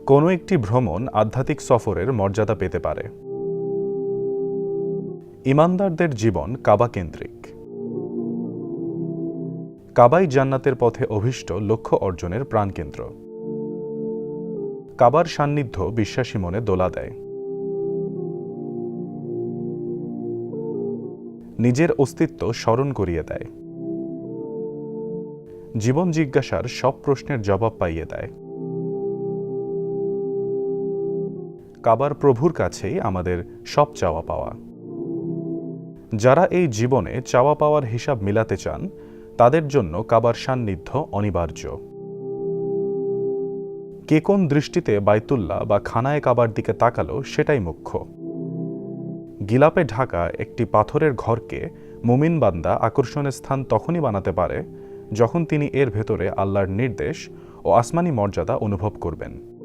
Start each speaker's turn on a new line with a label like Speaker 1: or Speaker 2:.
Speaker 1: কোনো একটি ভ্রমণ আধ্যাত্মিক সফরের মর্যাদা পেতে পারে। ঈমানদারদের জীবন কাবা কেন্দ্রিক। কাবাই জান্নাতের পথে অভীষ্ট লক্ষ্য অর্জনের প্রাণকেন্দ্র। কাবার সান্নিধ্য বিশ্বাসী মনে দোলা দেয়। নিজের অস্তিত্ব স্মরণ করিয়ে দেয়। জীবন জিজ্ঞাসার সব প্রশ্নের জবাব পাইয়ে দেয়। কাবার প্রভুর কাছেই আমাদের সব চাওয়া পাওয়া। যারা এই জীবনে চাওয়া পাওয়ার হিসাব মিলাতে চান, তাদের জন্য কাবার সান্নিধ্য অনিবার্য। কে কোন দৃষ্টিতে বাইতুল্লাহ বা খানায়ে কাবার দিকে তাকালো সেটাই মুখ্য। গিলাপে ঢাকা একটি পাথরের ঘরকে মুমিন বান্দা আকর্ষণের স্থান তখনই বানাতে পারে যখন তিনি এর ভেতরে আল্লাহর নির্দেশ ও আসমানি মর্যাদা অনুভব করবেন।